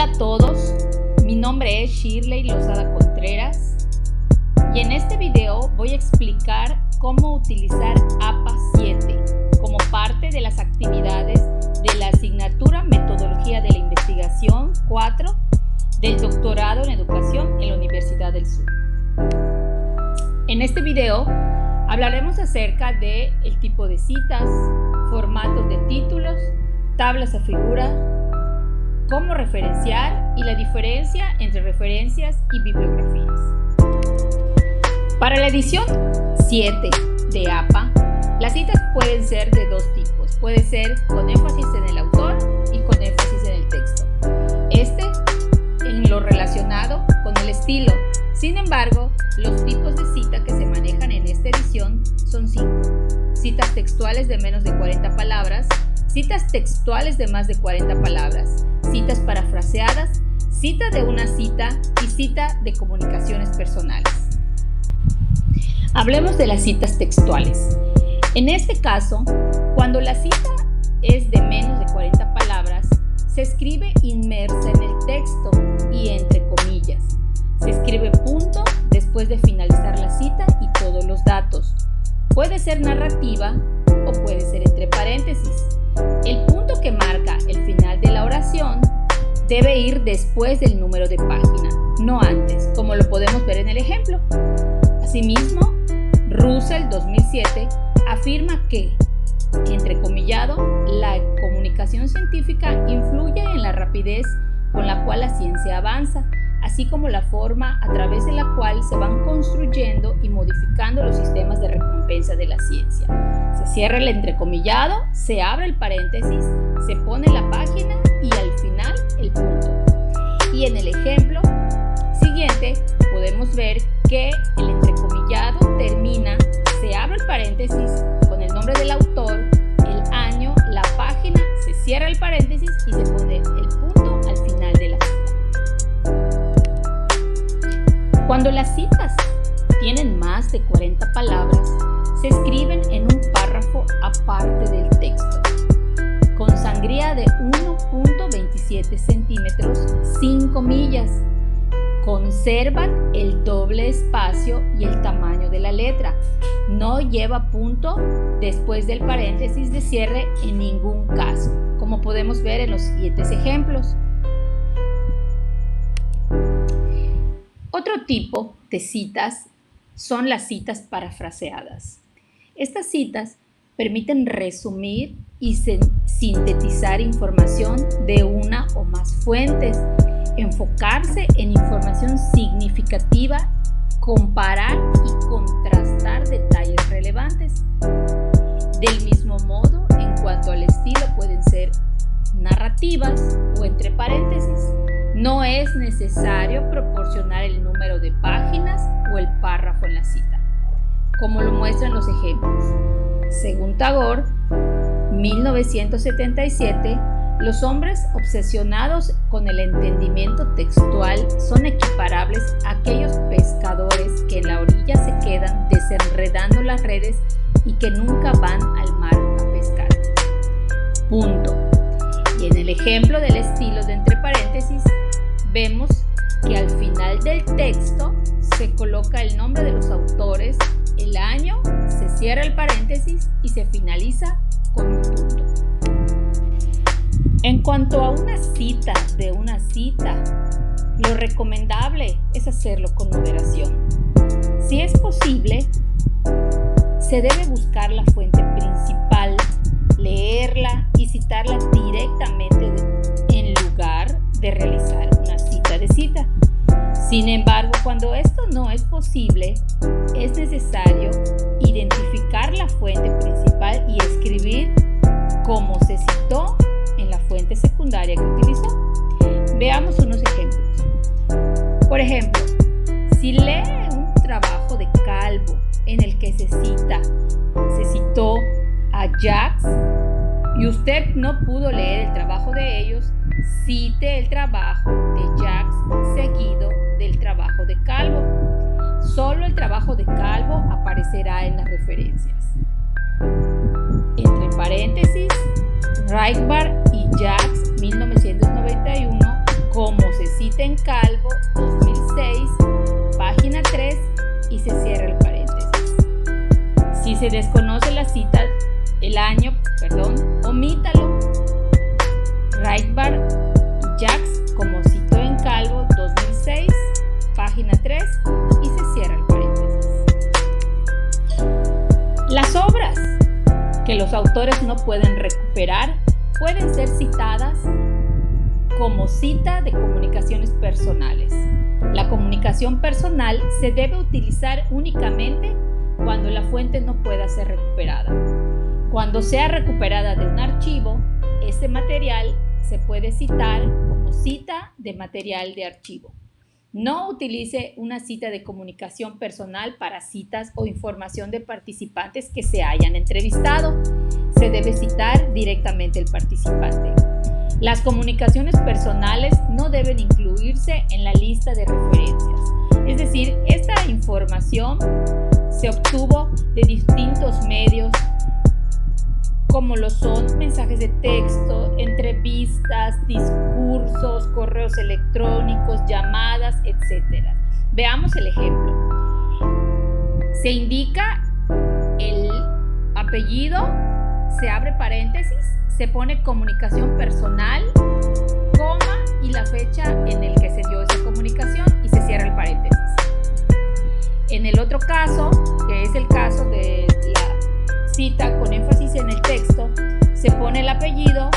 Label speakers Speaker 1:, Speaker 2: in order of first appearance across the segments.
Speaker 1: Hola a todos, mi nombre es Shirley Lozada Contreras y en este video voy a explicar cómo utilizar APA 7 como parte de las actividades de la asignatura Metodología de la Investigación 4 del Doctorado en Educación en la Universidad del Sur. En este video hablaremos acerca del tipo de citas, formatos de títulos, tablas a figura, cómo referenciar y la diferencia entre referencias y bibliografías. Para la edición 7 de APA, las citas pueden ser de dos tipos. Puede ser con énfasis en el autor y con énfasis en el texto. En lo relacionado con el estilo. Sin embargo, los tipos de cita que se manejan en esta edición son 5. Citas textuales de menos de 40 palabras, citas textuales de más de 40 palabras, citas parafraseadas, cita de una cita y cita de comunicaciones personales. Hablemos de las citas textuales. En este caso, cuando la cita es de menos de 40 palabras, se escribe inmersa en el texto y entre comillas. Se escribe punto después de finalizar la cita y todos los datos. Puede ser narrativa o puede ser entre paréntesis. El punto que marca el final de la oración debe ir después del número de página, no antes, como lo podemos ver en el ejemplo. Asimismo, Russell 2007 afirma que, entrecomillado, la comunicación científica influye en la rapidez con la cual la ciencia avanza, así como la forma a través de la cual se van construyendo y modificando los sistemas de recompensa de la ciencia. Se cierra el entrecomillado, se abre el paréntesis, se pone la página y al final el punto. Y en el ejemplo siguiente podemos ver que el entrecomillado termina, se abre el paréntesis con el nombre del autor, el año, la página, se cierra el paréntesis y se pone el punto al final de la cita. Cuando las citas tienen más de 40 palabras, se escriben en un párrafo aparte del texto, con sangría de 1.27 centímetros sin comillas. Conservan el doble espacio y el tamaño de la letra. No lleva punto después del paréntesis de cierre en ningún caso, como podemos ver en los siguientes ejemplos. Otro tipo de citas son las citas parafraseadas. Estas citas permiten resumir y sintetizar información de una o más fuentes, enfocarse en información significativa, comparar y contrastar detalles relevantes. Del mismo modo, en cuanto al estilo, pueden ser narrativas o entre paréntesis. No es necesario proporcionar el número de páginas o el párrafo en la cita, como lo muestran los ejemplos. Según Tagore, 1977, los hombres obsesionados con el entendimiento textual son equiparables a aquellos pescadores que en la orilla se quedan desenredando las redes y que nunca van al mar a pescar. Punto. Y en el ejemplo del estilo de entre paréntesis, vemos que al final del texto se coloca el nombre de los autores, el año, se cierra el paréntesis y se finaliza con un punto. En cuanto a una cita de una cita, lo recomendable es hacerlo con moderación. Si es posible, se debe buscar la fuente principal, leerla y citarla directamente en lugar de realizar una cita de cita. Sin embargo, cuando esto no es posible, es necesario identificar la fuente principal y escribir cómo se citó en la fuente secundaria que utilizó. Veamos unos ejemplos. Por ejemplo, si lee un trabajo de Calvo en el que se citó a Jacques y usted no pudo leer el trabajo de ellos, cite el trabajo de Jacques seguido del trabajo de Calvo. Solo el trabajo de Calvo aparecerá en las referencias. Entre paréntesis, Reichbach y Jacques 1991 como cita en Calvo 2006, página 3 y se cierra el paréntesis. Si se desconoce la cita, omítalo. Breitbart y Jacks como citó en Calvo 2006, página 3 y se cierra el paréntesis. Las obras que los autores no pueden recuperar pueden ser citadas como cita de comunicaciones personales. La comunicación personal se debe utilizar únicamente cuando la fuente no pueda ser recuperada. Cuando sea recuperada de un archivo, ese material se puede citar como cita de material de archivo. No utilice una cita de comunicación personal para citas o información de participantes que se hayan entrevistado. Se debe citar directamente el participante. Las comunicaciones personales no deben incluirse en la lista de referencias. Es decir, esta información se obtuvo de distintos medios, como lo son mensajes de texto, entrevistas, discursos, correos electrónicos, llamadas, etc. Veamos el ejemplo. Se indica el apellido, se abre paréntesis, se pone comunicación personal, coma y la fecha en el que se dio esa comunicación y se cierra el paréntesis. En el otro caso, que es el caso de la cita con énfasis en el texto, se pone el apellido,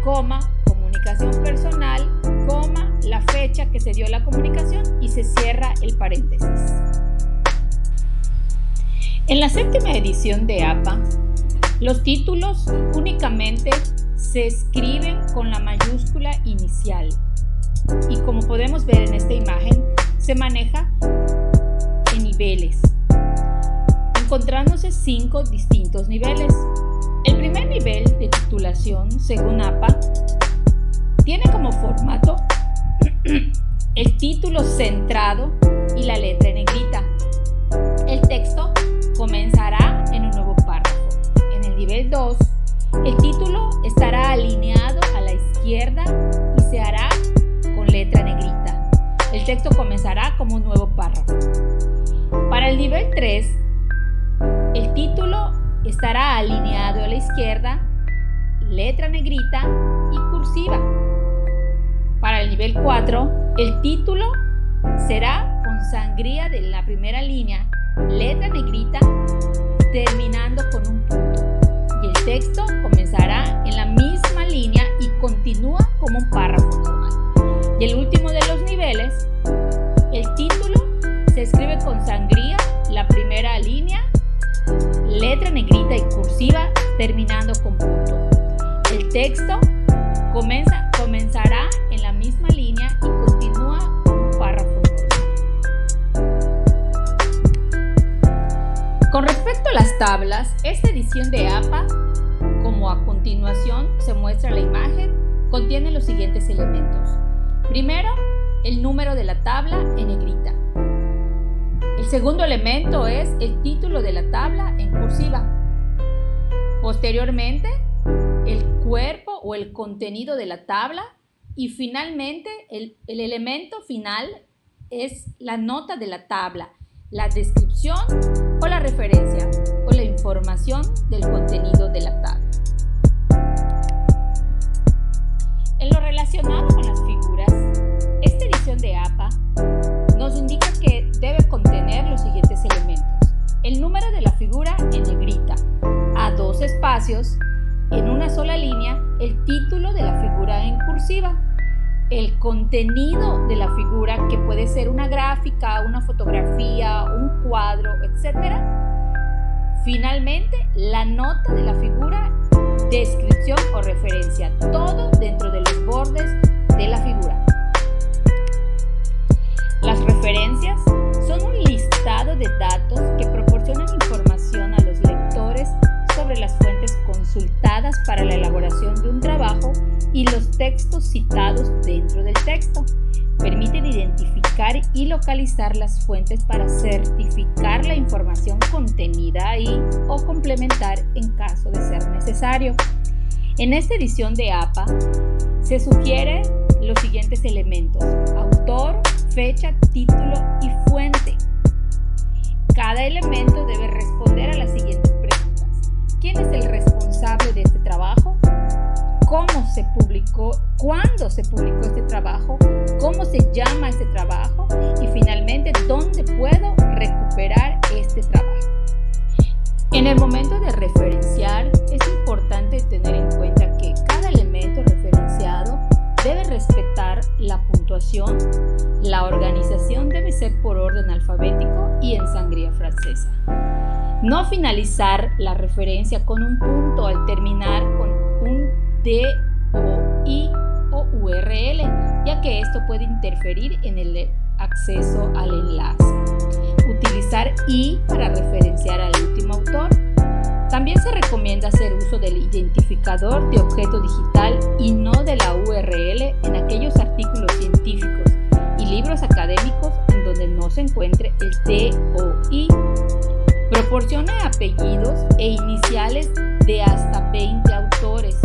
Speaker 1: coma, comunicación personal, coma, la fecha que se dio la comunicación y se cierra el paréntesis. En la 7ª edición de APA, los títulos únicamente se escriben con la mayúscula inicial y, como podemos ver en esta imagen, se maneja en niveles, encontrándose 5 distintos niveles. El primer nivel de titulación, según APA, tiene como formato el título centrado y la letra en negrita. El texto comenzará en un nuevo párrafo. En el nivel 2, el título estará alineado a la izquierda y se hará con letra negrita. El texto comenzará como un nuevo párrafo. Para el nivel 3, el título estará alineado a la izquierda, letra negrita y cursiva. Para el nivel 4, el título será con sangría de la primera línea, letra negrita, terminando con un punto. Y el texto comenzará en la misma línea y continúa como un párrafo normal. Y el último de los niveles, el título se escribe con sangría, la primera línea, letra negrita y cursiva, terminando con punto. El texto comenzará en la misma línea y continúa como un párrafo normal. Con respecto a las tablas, esta edición de APA, como a continuación se muestra la imagen, contiene los siguientes elementos. Primero, el número de la tabla en negrita. El segundo elemento es el título de la tabla en cursiva. Posteriormente, el cuerpo o el contenido de la tabla. Y finalmente, el elemento final es la nota de la tabla, la descripción o la referencia o la información del contenido de la tabla. En lo relacionado con las figuras, esta edición de APA nos indica que debe contener los siguientes elementos. El número de la figura en negrita, a 2 espacios, en una sola línea, el título de la figura en cursiva, el contenido de la figura, que puede ser una gráfica, una fotografía, un cuadro, etc. Finalmente, la nota de la figura, descripción o referencia, todo dentro de los bordes de la figura. Las referencias son un listado de datos que proporcionan información a los lectores sobre las fuentes consultadas para la elaboración de un trabajo y los textos citados dentro del texto. Permiten identificar y localizar las fuentes para certificar la información contenida ahí o complementar en caso de ser necesario. En esta edición de APA se sugiere los siguientes elementos: autor, fecha, título y fuente. Cada elemento debe responder a las siguientes preguntas: ¿quién es el responsable de este trabajo? ¿Cómo se publicó? ¿Cuándo se publicó este trabajo? ¿Cómo se llama este trabajo? Y finalmente, ¿dónde puedo recuperar este trabajo? En el momento de referenciar, es importante tener en cuenta que cada elemento referenciado debe respetar la puntuación. La organización debe ser por orden alfabético y en sangría francesa. No finalizar la referencia con un punto al terminar con un D, O, I o URL, ya que esto puede interferir en el acceso al enlace. Utilizar I para referenciar al último autor. También se recomienda hacer uso del identificador de objeto digital y no de la URL en aquellos artículos científicos y libros académicos en donde no se encuentre el T o I. Proporcione apellidos e iniciales de hasta 20 autores.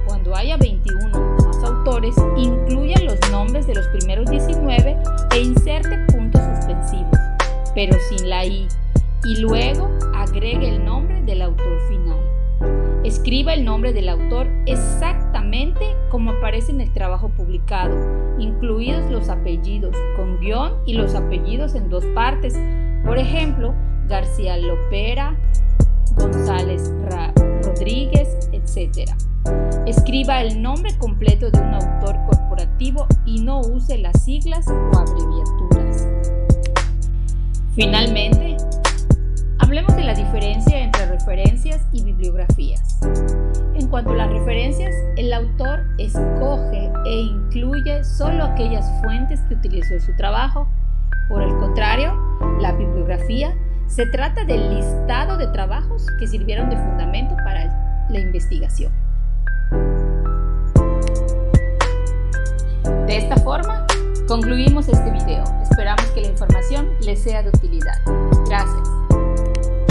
Speaker 1: Cuando haya 21 o más autores, incluya los nombres de los primeros 19 e inserte puntos suspensivos, pero sin la I, y luego agregue el nombre del autor final. Escriba el nombre del autor exactamente como aparece en el trabajo publicado, incluidos los apellidos con guión y los apellidos en dos partes. Por ejemplo, García Lopera, González Rodríguez, etc. Escriba el nombre completo de un autor corporativo y no use las siglas o abreviaturas. Finalmente, hablemos de la diferencia entre referencias y bibliografías. En cuanto a las referencias, el autor escoge e incluye solo aquellas fuentes que utilizó en su trabajo. Por el contrario, la bibliografía se trata del listado de trabajos que sirvieron de fundamento para la investigación. De esta forma, concluimos este video. Esperamos que la información les sea de utilidad. Gracias.